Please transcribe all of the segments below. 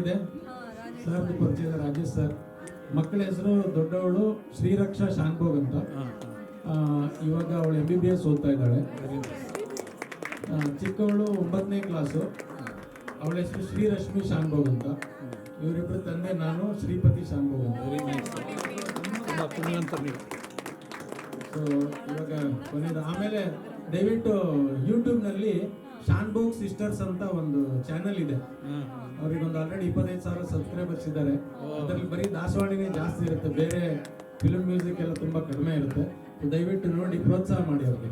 ಇದೆ ಸರ್ ಪರಿಚಯ ರಾಜೇಶ್ ಸರ್. ಮಕ್ಕಳ ಹೆಸರು ದೊಡ್ಡವಳು ಶ್ರೀರಕ್ಷಾ ಶಾನ್ಭೋಗ್ ಅಂತ. ಇವಾಗ ಅವಳು MBBS ಓದ್ತಾ ಇದ್ದಾಳೆ. ಚಿಕ್ಕವಳು 9ನೇ ಕ್ಲಾಸು. ಅವಳ ಹೆಸರು ಶ್ರೀರಶ್ಮಿ ಶಾನ್ಭೋಗ್ ಅಂತ. ಇವರಿಬ್ಬರು ತಂದೆ, ನಾನು ಶ್ರೀಪತಿ ಶಾನ್ಭೋಗ್ ಅಂತ. ಸೊ ಇವಾಗ ಕೊನೆಯದು. ಆಮೇಲೆ ದಯವಿಟ್ಟು ಯೂಟ್ಯೂಬ್ನಲ್ಲಿ ಶಾನ್ಭೋಗ್ ಸಿಸ್ಟರ್ಸ್ ಅಂತ ಒಂದು ಚಾನೆಲ್ ಇದೆ. ಅವ್ರಿಗೊಂದು ಆಲ್ರೆಡಿ 25,000 ಸಬ್ಸ್ಕ್ರೈಬರ್ಸ್ ಇದ್ದಾರೆ. ಅದರಲ್ಲಿ ಬರೀ ದಾಸವಾಣಿನೇ ಜಾಸ್ತಿ ಇರುತ್ತೆ, ಬೇರೆ ಫಿಲ್ಮ್ ಮ್ಯೂಸಿಕ್ ಎಲ್ಲ ತುಂಬಾ ಕಡಿಮೆ ಇರುತ್ತೆ. ದಯವಿಟ್ಟು ನೋಡಿ ಪ್ರೋತ್ಸಾಹ ಮಾಡಿ ಅವ್ರಿಗೆ.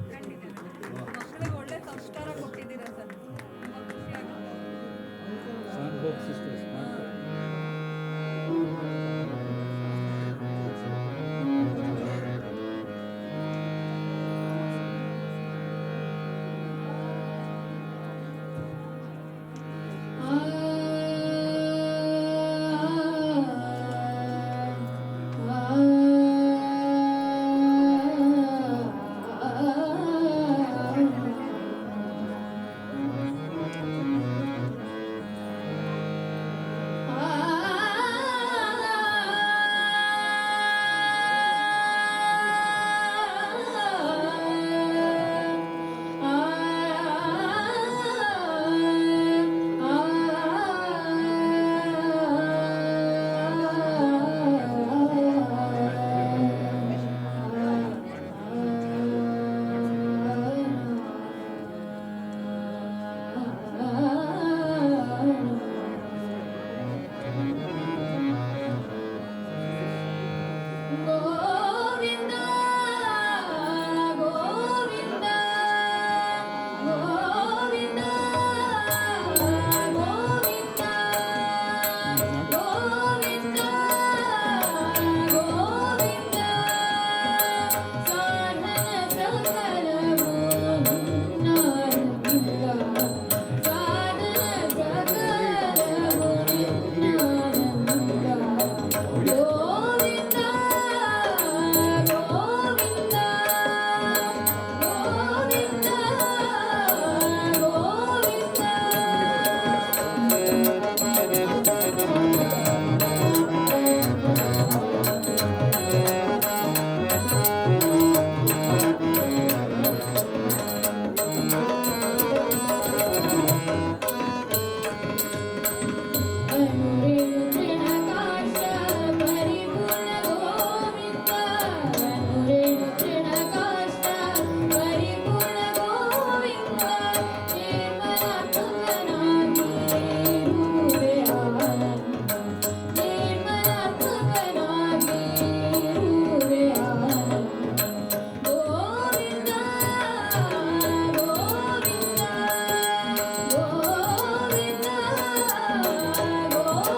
Oh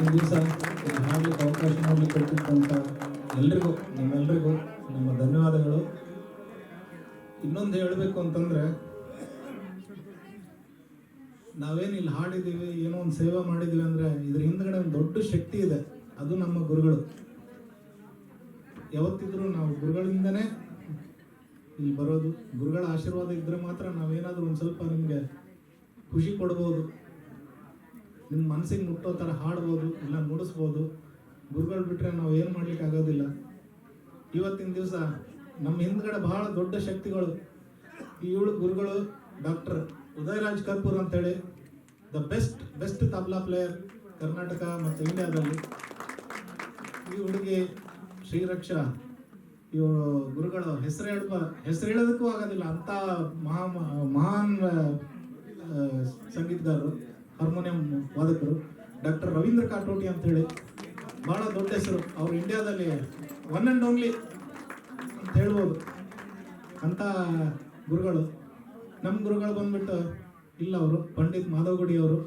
ಇವತ್ತಿನ ದಿವಸ ಹಾಡಲಿಕ್ಕೆ ಅವಕಾಶ ಮಾಡಲಿಕ್ಕೆ ಕೊಟ್ಟಿದ್ದಂಥ ಎಲ್ರಿಗೂ ನಿಮ್ಮೆಲ್ಲರಿಗೂ ನಮ್ಮ ಧನ್ಯವಾದಗಳು. ಇನ್ನೊಂದು ಹೇಳಬೇಕು ಅಂತಂದರೆ, ನಾವೇನು ಇಲ್ಲಿ ಹಾಡಿದ್ದೀವಿ, ಏನೋ ಒಂದು ಸೇವೆ ಮಾಡಿದ್ದೀವಿ ಅಂದರೆ ಇದ್ರ ಹಿಂದ್ಗಡೆ ಒಂದು ದೊಡ್ಡ ಶಕ್ತಿ ಇದೆ. ಅದು ನಮ್ಮ ಗುರುಗಳು. ಯಾವತ್ತಿದ್ರೂ ನಾವು ಗುರುಗಳಿಂದನೇ ಇಲ್ಲಿ ಬರೋದು. ಗುರುಗಳ ಆಶೀರ್ವಾದ ಇದ್ದರೆ ಮಾತ್ರ ನಾವೇನಾದರೂ ಒಂದು ಸ್ವಲ್ಪ ನಿಮಗೆ ಖುಷಿ ಕೊಡ್ಬೋದು, ನಿಮ್ಮ ಮನಸ್ಸಿಗೆ ಮುಟ್ಟೋ ಥರ ಹಾಡ್ಬೋದು, ಇಲ್ಲ ನುಡಿಸ್ಬೋದು. ಗುರುಗಳು ಬಿಟ್ಟರೆ ನಾವು ಏನು ಮಾಡ್ಲಿಕ್ಕೆ ಆಗೋದಿಲ್ಲ. ಇವತ್ತಿನ ದಿವಸ ನಮ್ಮ ಹಿಂದ್ಗಡೆ ಬಹಳ ದೊಡ್ಡ ಶಕ್ತಿಗಳು. ಈ 7 ಗುರುಗಳು ಡಾಕ್ಟರ್ ಉದಯರಾಜ್ ಕರ್ಪೂರ್ ಅಂತೇಳಿ the best tabla player Karnataka ಮತ್ತು ಇಂಡಿಯಾದಲ್ಲಿ. ಈ ಹುಡುಗಿ ಶ್ರೀರಕ್ಷಾ, ಇವರು ಗುರುಗಳು ಹೆಸರು ಹೇಳೋದಕ್ಕೂ ಆಗೋದಿಲ್ಲ ಅಂತ ಮಹಾನ್ ಸಂಗೀತಗಾರರು, ಹಾರ್ಮೋನಿಯಂ ವಾದಕರು. ಡಾಕ್ಟರ್ ರವೀಂದ್ರ ಕಾಟೋಟಿ ಅಂತೇಳಿ ಭಾಳ ದೊಡ್ಡ ಹೆಸರು. ಅವರು ಇಂಡಿಯಾದಲ್ಲಿ ಒನ್ ಆ್ಯಂಡ್ ಓನ್ಲಿ ಅಂತ ಹೇಳ್ಬೋದು ಅಂಥ ಗುರುಗಳು. ನಮ್ಮ ಗುರುಗಳು ಬಂದ್ಬಿಟ್ಟು ಇಲ್ಲ, ಅವರು ಪಂಡಿತ್ ಮಾಧವಗುಡಿ ಅವರು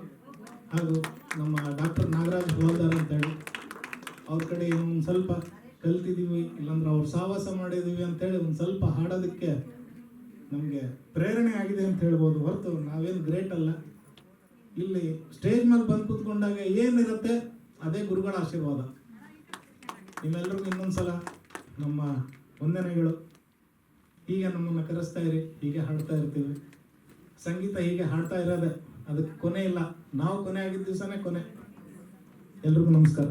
ಹಾಗೂ ನಮ್ಮ ಡಾಕ್ಟರ್ ನಾಗರಾಜ್ ಹೋಲ್ದಾರ್ ಅಂತೇಳಿ ಅವ್ರ ಕಡೆ ಒಂದು ಸ್ವಲ್ಪ ಕಲ್ತಿದ್ದೀವಿ, ಇಲ್ಲಾಂದ್ರೆ ಅವ್ರು ಸಾವಾಸ ಮಾಡಿದ್ದೀವಿ ಅಂತೇಳಿ ಒಂದು ಸ್ವಲ್ಪ ಹಾಡೋದಕ್ಕೆ ನಮಗೆ ಪ್ರೇರಣೆ ಆಗಿದೆ ಅಂತ ಹೇಳ್ಬೋದು. ಹೊರತು ನಾವೇನು ಗ್ರೇಟ್ ಅಲ್ಲ. ಇಲ್ಲಿ ಸ್ಟೇಜ್ ಮೇಲೆ ಬಂದು ಕೂತ್ಕೊಂಡಾಗ ಏನಿರುತ್ತೆ ಅದೇ ಗುರುಗಳ ಆಶೀರ್ವಾದ. ನಿಮ್ಮೆಲ್ಲರಿಗೂ ಇನ್ನೊಂದ್ಸಲ ನಮ್ಮ ವಂದನೆಗಳು. ಹೀಗೆ ನಮ್ಮನ್ನು ಕರೆಸ್ತಾ ಇರಿ, ಹೀಗೆ ಹಾಡ್ತಾ ಇರ್ತೀವಿ. ಸಂಗೀತ ಹೀಗೆ ಹಾಡ್ತಾ ಇರೋದೆ, ಅದಕ್ಕೆ ಕೊನೆ ಇಲ್ಲ. ನಾವು ಕೊನೆ ಆಗಿದ್ದ ದಿವಸನೇ ಕೊನೆ. ಎಲ್ರಿಗೂ ನಮಸ್ಕಾರ.